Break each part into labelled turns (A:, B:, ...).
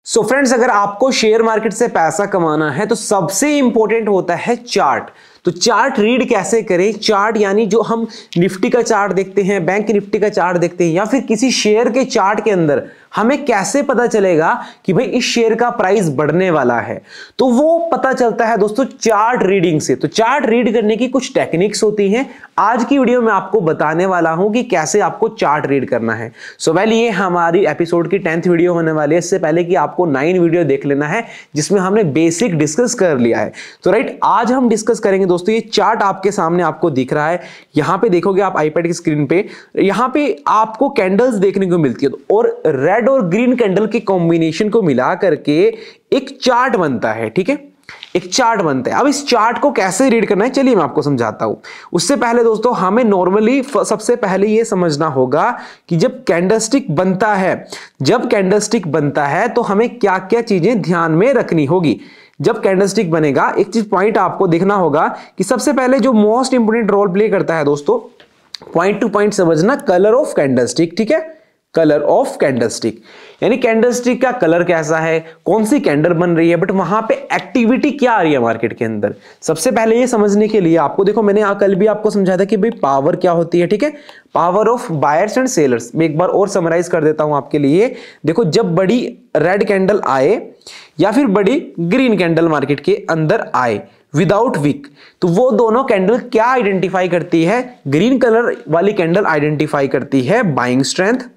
A: So friends, अगर आपको share market से पैसा कमाना है तो सबसे इंपॉर्टेंट होता है चार्ट। तो चार्ट रीड कैसे करें? चार्ट यानी जो हम निफ्टी का चार्ट देखते हैं, बैंक निफ्टी का चार्ट देखते हैं, या फिर किसी शेयर के चार्ट के अंदर हमें कैसे पता चलेगा कि भाई इस शेयर का प्राइस बढ़ने वाला है? तो वो पता चलता है दोस्तों चार्ट रीडिंग से। तो चार्ट रीड करने की कुछ टेक्निक्स होती हैं। आज की वीडियो में आपको बताने वाला हूं कि कैसे आपको चार्ट रीड करना है। सो वेल, ये हमारी एपिसोड की 10th वीडियो होने वाली है। इससे पहले कि आपको 9 वीडियो देख लेना है जिसमें हमने बेसिक डिस्कस कर लिया है। तो राइट, आज हम डिस्कस करेंगे दोस्तों, ये चार्ट आपके सामने आपको दिख रहा है। यहां पे देखोगे आप आईपैड की स्क्रीन पे, यहां पे आपको कैंडल्स देखने को मिलती है और रेड और ग्रीन कैंडल के कॉम्बिनेशन को मिला करके एक चार्ट बनता है। ठीक है, एक चार्ट बनता है। अब इस चार्ट को कैसे रीड करना है चलिए मैं आपको समझाता हूं। उससे पहले दोस्तों हमें नॉर्मली सबसे पहले यह समझना होगा कि जब कैंडलस्टिक बनता है तो हमें क्या क्या चीजें ध्यान में रखनी होगी। जब कैंडलस्टिक बनेगा, एक चीज पॉइंट आपको देखना होगा कि सबसे पहले जो मोस्ट इंपोर्टेंट रोल प्ले करता है दोस्तों, पॉइंट टू पॉइंट समझना, कलर ऑफ कैंडलस्टिक। ठीक है, कलर ऑफ कैंडलस्टिक यानी कैंडलस्टिक का कलर कैसा है, कौन सी कैंडल बन रही है, बट वहां पे एक्टिविटी क्या आ रही है मार्केट के अंदर। सबसे पहले ये समझने के लिए आपको देखो, मैंने कल भी आपको समझाया था कि भाई पावर क्या होती है। ठीक है, power of buyers and sellers. मैं एक बार और समराइज कर देता हूं आपके लिए। देखो, जब बड़ी रेड कैंडल आए या फिर बड़ी ग्रीन कैंडल मार्केट के अंदर आए विदाउट विक, तो वो दोनों कैंडल क्या आइडेंटिफाई करती है? ग्रीन कलर वाली कैंडल आइडेंटिफाई करती है बाइंग स्ट्रेंथ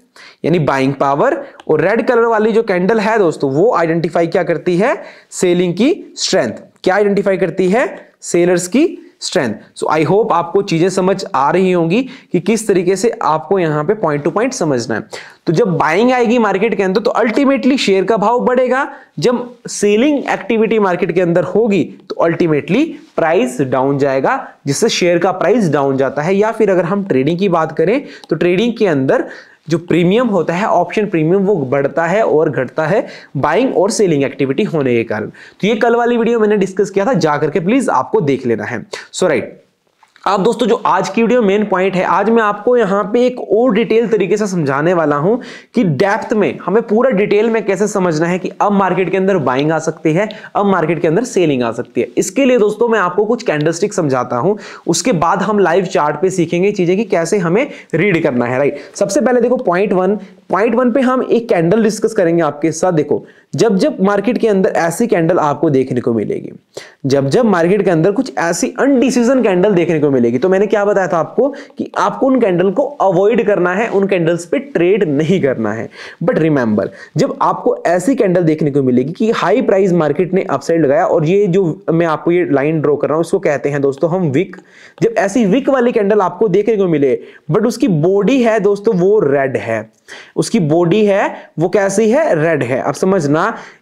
A: यानी बाइंग पावर, और रेड कलर वाली जो कैंडल है दोस्तों वो आइडेंटिफाई क्या करती है? सेलिंग की स्ट्रेंथ। क्या आइडेंटिफाई करती है? सेलर्स की स्ट्रेंथ। सो आई होप आपको चीजें समझ आ रही होंगी कि किस तरीके से आपको यहां पे पॉइंट टू पॉइंट समझना है। तो जब बाइंग आएगी मार्केट के अंदर तो अल्टीमेटली शेयर का भाव बढ़ेगा। जब सेलिंग एक्टिविटी मार्केट के अंदर होगी तो अल्टीमेटली प्राइस डाउन जाएगा, जिससे शेयर का प्राइस डाउन जाता है। या फिर अगर हम ट्रेडिंग की बात करें तो ट्रेडिंग के अंदर जो प्रीमियम होता है, ऑप्शन प्रीमियम, वो बढ़ता है और घटता है बाइंग और सेलिंग एक्टिविटी होने के कारण। तो ये कल वाली वीडियो मैंने डिस्कस किया था, जाकर के प्लीज आपको देख लेना है। सो राइट, अब दोस्तों जो आज की वीडियो मेन पॉइंट है, आज मैं आपको यहां पे एक और डिटेल तरीके से समझाने वाला हूं कि डेप्थ में हमें पूरा डिटेल में कैसे समझना है कि अब मार्केट के अंदर बाइंग आ सकती है, अब मार्केट के अंदर सेलिंग आ सकती है। इसके लिए दोस्तों मैं आपको कुछ कैंडलस्टिक समझाता हूं, उसके बाद हम लाइव चार्ट पे सीखेंगे चीजें कि कैसे हमें रीड करना है। राइट, सबसे पहले देखो पॉइंट वन पे हम एक कैंडल डिस्कस करेंगे आपके साथ। देखो, जब जब मार्केट के अंदर ऐसी कैंडल आपको देखने को मिलेगी, जब मार्केट के अंदर कुछ ऐसी अनडिसीजन कैंडल देखने को मिलेगी, तो मैंने क्या बताया था आपको कि आपको उन कैंडल को अवॉइड करना है, उन कैंडल्स पे ट्रेड नहीं करना है। बट रिमेंबर, जब आपको ऐसी कैंडल देखने को मिलेगी कि हाई प्राइस मार्केट ने अपसाइड लगाया, और ये जो मैं आपको ये लाइन ड्रॉ कर रहा हूं इसको कहते हैं दोस्तों हम विक। जब ऐसी विक वाली कैंडल आपको देखने को मिले बट उसकी बॉडी है दोस्तों वो रेड है, उसकी बॉडी है वो कैसी है? रेड है। अब समझना,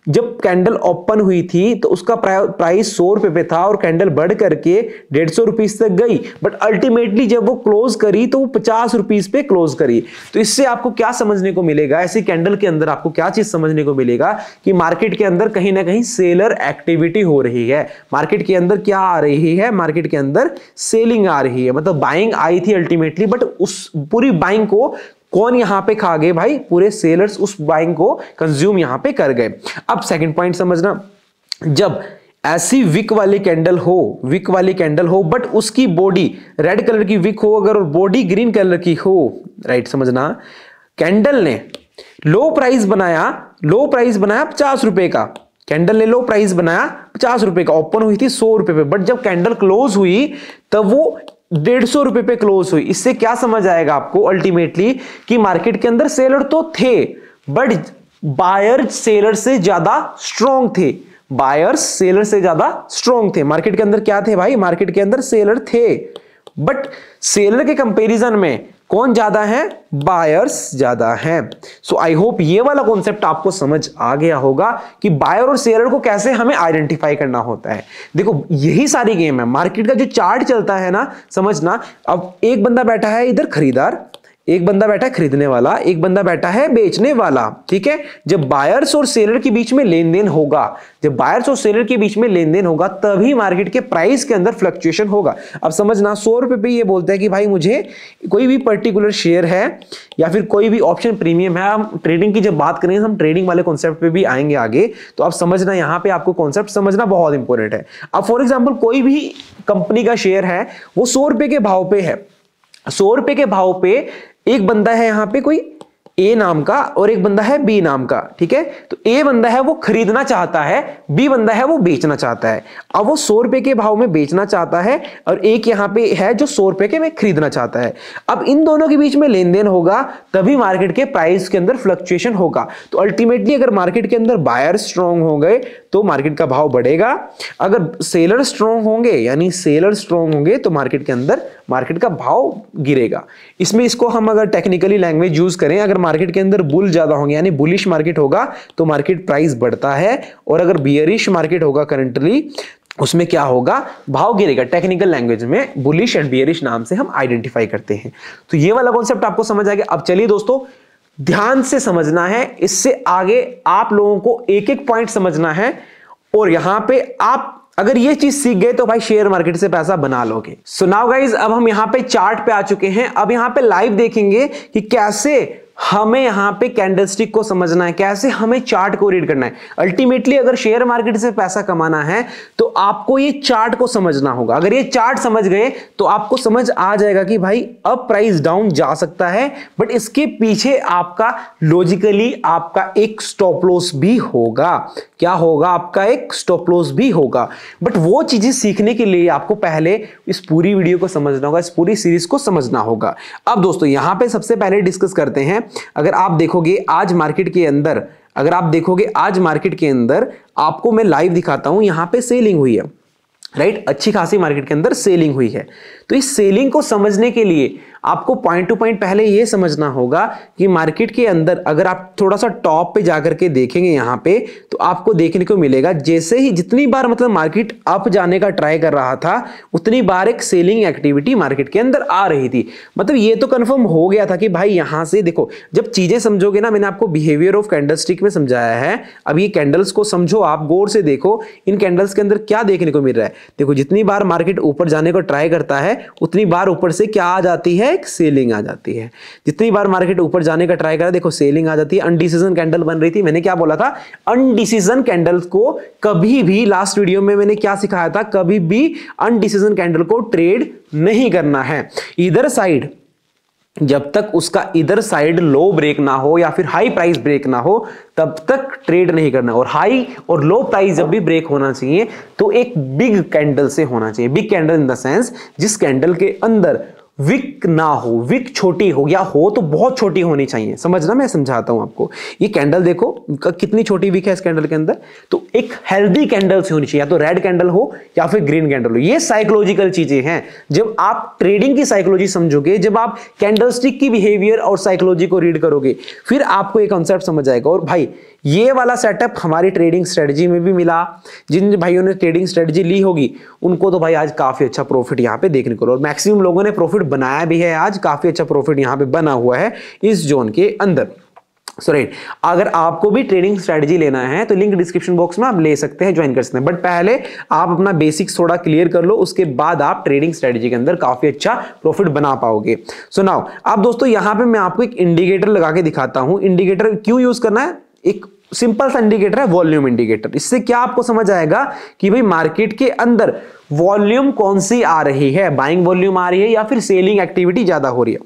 A: जब कैंडल ओपन हुई थी तो उसका प्राइस 100 रुपए पे था और कैंडल बढ़ करके 150 रुपीज तक गई, बट अल्टीमेटली जब वो क्लोज करी तो वो 50 रुपीज पे क्लोज करी। तो इससे आपको क्या समझने को मिलेगा? ऐसी कैंडल के अंदर आपको क्या चीज समझने को मिलेगा कि मार्केट के अंदर कहीं ना कहीं सेलर एक्टिविटी हो रही है। मार्केट के अंदर क्या आ रही है? मार्केट के अंदर सेलिंग आ रही है। मतलब बाइंग आई थी अल्टीमेटली, बट उस पूरी बाइंग को कौन यहां पे खा गए भाई? पूरे सेलर्स उस बाइंग को कंज्यूम यहां पे कर गए। अब सेकंड पॉइंट समझना, जब ऐसी विक वाली कैंडल हो बट उसकी बॉडी रेड कलर की विक हो अगर, और बॉडी ग्रीन कलर की हो, राइट, समझना, कैंडल ने लो प्राइस बनाया 50 रुपए का, कैंडल ने लो प्राइस बनाया 50 रुपए का, ओपन हुई थी 100 रुपए पे, बट जब कैंडल क्लोज हुई तब वो 150 रुपए पे क्लोज हुई। इससे क्या समझ आएगा आपको अल्टीमेटली कि मार्केट के अंदर सेलर तो थे बट बायर सेलर से ज्यादा स्ट्रॉन्ग थे। बायर्स सेलर से ज्यादा स्ट्रॉन्ग थे। मार्केट के अंदर क्या थे भाई? मार्केट के अंदर सेलर थे, बट सेलर के कंपैरिजन में कौन ज्यादा है? बायर्स ज्यादा हैं। सो आई होप ये वाला कॉन्सेप्ट आपको समझ आ गया होगा कि बायर और सेलर को कैसे हमें आइडेंटिफाई करना होता है। देखो, यही सारी गेम है। मार्केट का जो चार्ट चलता है ना, समझना, अब एक बंदा बैठा है इधर खरीदार, एक बंदा बैठा है खरीदने वाला, एक बंदा बैठा है बेचने वाला, ठीक है। जब बायर्स और सेलर के बीच में लेन देन होगा, जब बायर्स और सेलर के बीच में लेन देन होगा, तभी मार्केट के प्राइस के अंदर फ्लक्चुएशन होगा। अब समझना, 100 रुपए पे ये बोलता है कि भाई मुझे कोई भी पर्टिकुलर शेयर है या फिर कोई भी ऑप्शन प्रीमियम है। हम ट्रेडिंग की जब बात करेंगे, हम ट्रेडिंग वाले कॉन्सेप्ट पे भी आएंगे आगे, तो आप समझना, यहां पे आपको कॉन्सेप्ट समझना बहुत इंपॉर्टेंट है। अब फॉर एग्जांपल कोई भी कंपनी का शेयर है, वो 100 रुपए के भाव पे है, 100 रुपए के भाव पे एक बंदा है यहां पे कोई ए नाम का और एक बंदा है बी नाम का, ठीक है। तो ए बंदा है वो खरीदना चाहता है, बी बंदा है वो बेचना चाहता है। अब वो 100 रुपए के भाव में बेचना चाहता है और एक यहां पे है जो 100 रुपए के में खरीदना चाहता है। अब इन दोनों के बीच में लेन देन होगा, तभी मार्केट के प्राइस के अंदर फ्लक्चुएशन होगा। तो अल्टीमेटली अगर मार्केट के अंदर बायर स्ट्रॉन्ग हो गए तो मार्केट का भाव बढ़ेगा, अगर सेलर स्ट्रॉन्ग होंगे यानी सेलर स्ट्रॉन्ग होंगे तो मार्केट के अंदर मार्केट का भाव गिरेगा। इसमें इसको हम अगर टेक्निकली लैंग्वेज यूज करें, अगर मार्केट के अंदर बुल ज्यादा होंगे यानी बुलिश मार्केट होगा तो मार्केट प्राइस बढ़ता है, और अगर बियरिश मार्केट होगा करंटली, उसमें क्या होगा, भाव गिरेगा। टेक्निकल लैंग्वेज में बुलिश एंड बियरिश नाम से हम आइडेंटिफाई करते हैं। तो ये वाला कॉन्सेप्ट आपको समझ आ गया। अब चलिए दोस्तों, ध्यान से समझना है, इससे आगे आप लोगों को एक एक पॉइंट समझना है, और यहां पे आप अगर ये चीज सीख गए तो भाई शेयर मार्केट से पैसा बना लोगे। सो नाउ गाइज, अब हम यहां पे चार्ट पे आ चुके हैं। अब यहां पे लाइव देखेंगे कि कैसे हमें यहां पे कैंडलस्टिक को समझना है, कैसे हमें चार्ट को रीड करना है। अल्टीमेटली अगर शेयर मार्केट से पैसा कमाना है तो आपको ये चार्ट को समझना होगा। अगर ये चार्ट समझ गए तो आपको समझ आ जाएगा कि भाई अब प्राइस डाउन जा सकता है, बट इसके पीछे आपका लॉजिकली आपका एक स्टॉप लॉस भी होगा। क्या होगा? आपका एक स्टॉप लॉस भी होगा। बट वो चीजें सीखने के लिए आपको पहले इस पूरी वीडियो को समझना होगा, इस पूरी सीरीज को समझना होगा। अब दोस्तों यहां पे सबसे पहले डिस्कस करते हैं, अगर आप देखोगे आज मार्केट के अंदर, अगर आप देखोगे आज मार्केट के अंदर, आपको मैं लाइव दिखाता हूं, यहां पे सेलिंग हुई है, राइट। अच्छी खासी मार्केट के अंदर सेलिंग हुई है। तो इस सेलिंग को समझने के लिए आपको पॉइंट टू पॉइंट पहले यह समझना होगा कि मार्केट के अंदर अगर आप थोड़ा सा टॉप पे जाकर के देखेंगे यहां पे, तो आपको देखने को मिलेगा जैसे ही जितनी बार मतलब मार्केट अप जाने का ट्राई कर रहा था, उतनी बार एक सेलिंग एक्टिविटी मार्केट के अंदर आ रही थी। मतलब ये तो कंफर्म हो गया था कि भाई यहां से देखो, जब चीजें समझोगे ना, मैंने आपको बिहेवियर ऑफ कैंडलस्टिक में समझाया है। अब ये कैंडल्स को समझो, आप गौर से देखो इन कैंडल्स के अंदर क्या देखने को मिल रहा है। देखो जितनी बार मार्केट ऊपर जाने को ट्राई करता है, उतनी बार ऊपर से क्या आ जाती है, एक सेलिंग आ जाती है। जितनी बार मार्केट ऊपर जाने का ट्राई करा, देखो सेलिंग आ जाती है। अनडिसीजन कैंडल बन रही थी। मैंने क्या बोला था, अनडिसीजन कैंडल्स को कभी भी, लास्ट वीडियो में मैंने क्या सिखाया था, कभी भी अनडिसीजन कैंडल को ट्रेड नहीं करना है। इधर साइड जब तक उसका इधर साइड लो ब्रेक ना हो या फिर हाई प्राइस ब्रेक ना हो, तब तक ट्रेड नहीं करना। और हाई और लो प्राइस जब भी ब्रेक होना चाहिए तो एक बिग कैंडल से होना चाहिए। Big candle in the sense जिस कैंडल के अंदर विक ना हो, विक छोटी हो, या हो तो बहुत छोटी होनी चाहिए। समझना, मैं समझाता हूं आपको। ये कैंडल देखो कितनी छोटी विक है इस कैंडल के अंदर। तो एक हेल्दी कैंडल से होनी चाहिए, या तो रेड कैंडल हो या फिर ग्रीन कैंडल हो। ये साइकोलॉजिकल चीजें हैं। जब आप ट्रेडिंग की साइकोलॉजी समझोगे, जब आप कैंडलस्टिक की बिहेवियर और साइकोलॉजी को रीड करोगे, फिर आपको एक कॉन्सेप्ट समझ आएगा। और भाई ये वाला सेटअप हमारी ट्रेडिंग स्ट्रेटजी में भी मिला। जिन भाइयों ने ट्रेडिंग स्ट्रेटजी ली होगी उनको तो भाई आज काफी अच्छा प्रॉफिट यहां पे देखने को, और मैक्सिमम लोगों ने प्रॉफिट बनाया भी है। आज काफी अच्छा प्रॉफिट यहां पे बना हुआ है इस जोन के अंदर। सो राइट, अगर आपको भी ट्रेडिंग स्ट्रेटजी लेना है तो लिंक डिस्क्रिप्शन बॉक्स में आप ले सकते हैं, ज्वाइन कर सकते हैं। बट पहले आप अपना बेसिक्स थोड़ा क्लियर कर लो, उसके बाद आप ट्रेडिंग स्ट्रेटजी के अंदर काफी अच्छा प्रॉफिट बना पाओगे। सो नाउ अब दोस्तों यहां पे मैं आपको एक इंडिकेटर लगा के दिखाता हूं। इंडिकेटर क्यों यूज करना है? एक सिंपल सा इंडिकेटर है, वॉल्यूम इंडिकेटर। इससे क्या आपको समझ आएगा कि भाई मार्केट के अंदर वॉल्यूम कौन सी आ रही है, बाइंग वॉल्यूम आ रही है या फिर सेलिंग एक्टिविटी ज्यादा हो रही है।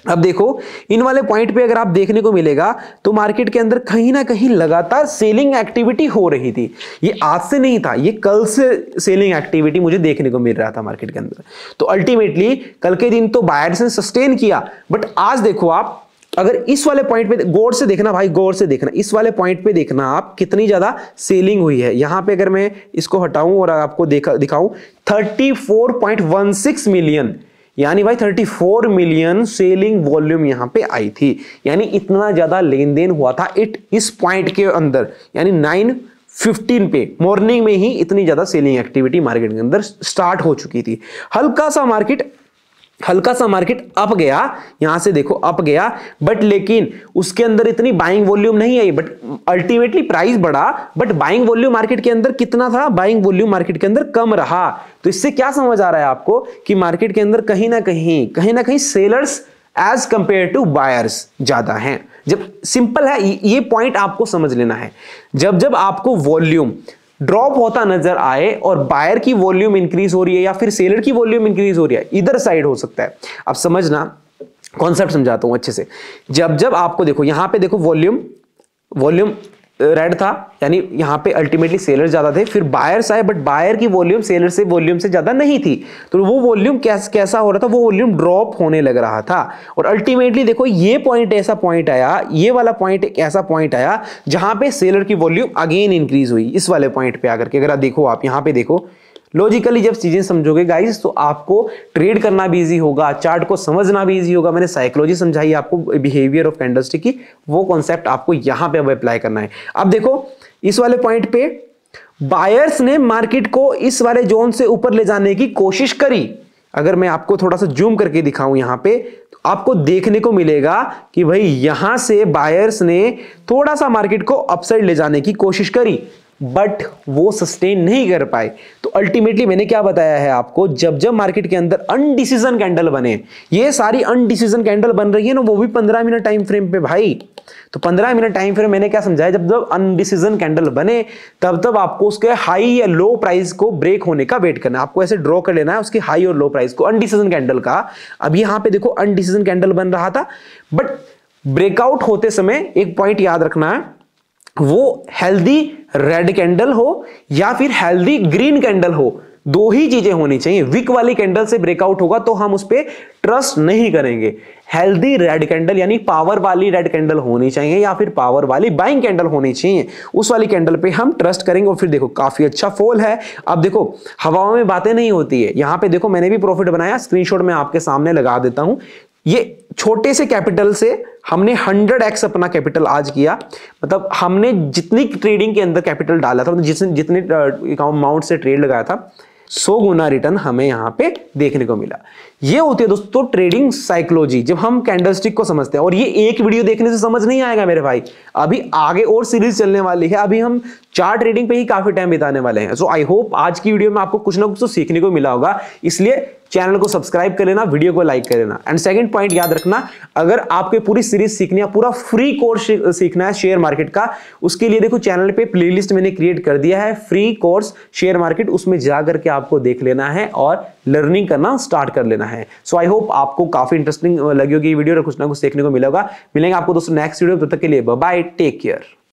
A: अब देखो इन वाले पॉइंट पे अगर आप देखने को मिलेगा तो मार्केट के अंदर कहीं ना कहीं लगातार सेलिंग एक्टिविटी हो रही थी। ये आज से नहीं था, ये कल से सेलिंग एक्टिविटी मुझे देखने को मिल रहा था मार्केट के अंदर। तो अल्टीमेटली कल के दिन तो बायर्स ने सस्टेन किया, बट आज देखो आप अगर इस वाले पॉइंट पे गौर से देखना, भाई गौर से देखना, इस वाले पॉइंट पे देखना आप कितनी ज्यादा सेलिंग हुई है। यहां पे अगर मैं इसको हटाऊं और आपको दिखाऊं 34.16 मिलियन, यानी भाई 34 मिलियन सेलिंग वॉल्यूम यहां पे आई थी। यानी इतना ज्यादा लेन देन हुआ था इस पॉइंट के अंदर, यानी 9:15 पे मॉर्निंग में ही इतनी ज्यादा सेलिंग एक्टिविटी मार्केट के अंदर स्टार्ट हो चुकी थी। हल्का सा मार्केट हल्का सा मार्केट अप गया, यहां से देखो अप गया, बट लेकिन उसके अंदर इतनी बाइंग वॉल्यूम नहीं आई, बट अल्टीमेटली प्राइस बढ़ा, बट बाइंग वॉल्यूम मार्केट के अंदर कितना था, बाइंग वॉल्यूम मार्केट के अंदर कम रहा। तो इससे क्या समझ आ रहा है आपको कि मार्केट के अंदर कहीं ना कहीं sellers as compare to buyers ज्यादा हैं। जब सिंपल है, ये पॉइंट आपको समझ लेना है। जब जब आपको वॉल्यूम ड्रॉप होता नजर आए और बायर की वॉल्यूम इंक्रीज हो रही है या फिर सेलर की वॉल्यूम इंक्रीज हो रही है, इधर साइड हो सकता है। अब समझना, कॉन्सेप्ट समझाता हूं अच्छे से। जब जब आपको देखो यहां पे देखो वॉल्यूम रेड था, यानी यहां पे अल्टीमेटली सेलर ज्यादा थे, फिर बायर्स आए, बट बायर की वॉल्यूम सेलर से वॉल्यूम से ज्यादा नहीं थी, तो वो वॉल्यूम कैसा हो रहा था, वो वॉल्यूम ड्रॉप होने लग रहा था। और अल्टीमेटली देखो ये पॉइंट ऐसा पॉइंट आया, ये वाला पॉइंट एक ऐसा पॉइंट आया जहां पे सेलर की वॉल्यूम अगेन इंक्रीज हुई, इस वाले पॉइंट पे आकर के। अगर देखो आप यहां पे देखो, लॉजिकली जब चीजें समझोगे गाइस तो आपको ट्रेड करना भी इजी होगा, चार्ट को समझना भी इजी होगा। मैंने साइकोलॉजी समझाई आपको बिहेवियर ऑफ कैंडलस्टिक की, वो कॉन्सेप्ट आपको यहां पे अब अप्लाई करना है। अब देखो इस वाले पॉइंट पे बायर्स ने मार्केट को इस वाले जोन से ऊपर ले जाने की कोशिश करी। अगर मैं आपको थोड़ा सा जूम करके दिखाऊं यहां पे, तो आपको देखने को मिलेगा कि भाई यहां से बायर्स ने थोड़ा सा मार्केट को अपसाइड ले जाने की कोशिश करी, बट वो सस्टेन नहीं कर पाए। तो अल्टीमेटली मैंने क्या बताया है आपको, जब जब मार्केट के अंदर अनडिसीजन कैंडल बने, ये सारी अनडिसीजन कैंडल बन रही है ना, वो भी 15 मिनट टाइम फ्रेम पे भाई। तो 15 मिनट टाइम फ्रेम मैंने क्या समझाया, जब जब अनडिसीजन कैंडल बने तब तब आपको उसके हाई या लो प्राइस को ब्रेक होने का वेट करना है। आपको ऐसे ड्रॉ कर लेना है उसकी हाई और लो प्राइस को, अनडिसीजन कैंडल का। अब यहां पे देखो अनडिसीजन कैंडल बन रहा था, बट ब्रेकआउट होते समय एक पॉइंट याद रखना है, वो हेल्दी रेड कैंडल हो या फिर हेल्दी ग्रीन कैंडल हो, दो ही चीजें होनी चाहिए। वीक वाली कैंडल से ब्रेकआउट होगा तो हम उस पर ट्रस्ट नहीं करेंगे। हेल्दी रेड कैंडल यानी पावर वाली रेड कैंडल होनी चाहिए या फिर पावर वाली बाइंग कैंडल होनी चाहिए, उस वाली कैंडल पे हम ट्रस्ट करेंगे। और फिर देखो काफी अच्छा फॉल है। अब देखो हवाओं में बातें नहीं होती है, यहां पे देखो मैंने भी प्रॉफिट बनाया, स्क्रीनशॉट में आपके सामने लगा देता हूं। ये छोटे से कैपिटल से हमने 100x अपना कैपिटल आज किया, मतलब हमने जितनी ट्रेडिंग के अंदर कैपिटल डाला था, जितने अमाउंट से ट्रेड लगाया था, 100 गुना रिटर्न हमें यहां पे देखने को मिला। ये होती है दोस्तों ट्रेडिंग साइकोलॉजी, जब हम कैंडलस्टिक को समझते हैं। और ये एक वीडियो देखने से समझ नहीं आएगा मेरे भाई, अभी आगे और सीरीज चलने वाली है, अभी हम चार्ट ट्रेडिंग पे ही काफी टाइम बिताने वाले हैं। सो आई होप आज की वीडियो में आपको कुछ ना कुछ तो सीखने को मिला होगा, इसलिए चैनल को सब्सक्राइब कर लेना, वीडियो को लाइक कर लेना। एंड सेकंड पॉइंट याद रखना, अगर आपको पूरी सीरीज सीखनी है, पूरा फ्री कोर्स सीखना है शेयर मार्केट का, उसके लिए देखो चैनल पे प्लेलिस्ट मैंने क्रिएट कर दिया है, फ्री कोर्स शेयर मार्केट, उसमें जाकर के आपको देख लेना है और लर्निंग करना स्टार्ट कर लेना है। सो आई होप आपको काफी इंटरेस्टिंग लगी होगी ये वीडियो और कुछ ना कुछ सीखने को मिलेगा। मिलेंगे आपको दोस्तों नेक्स्ट वीडियो, तब तक के लिए बाय बाय, टेक केयर।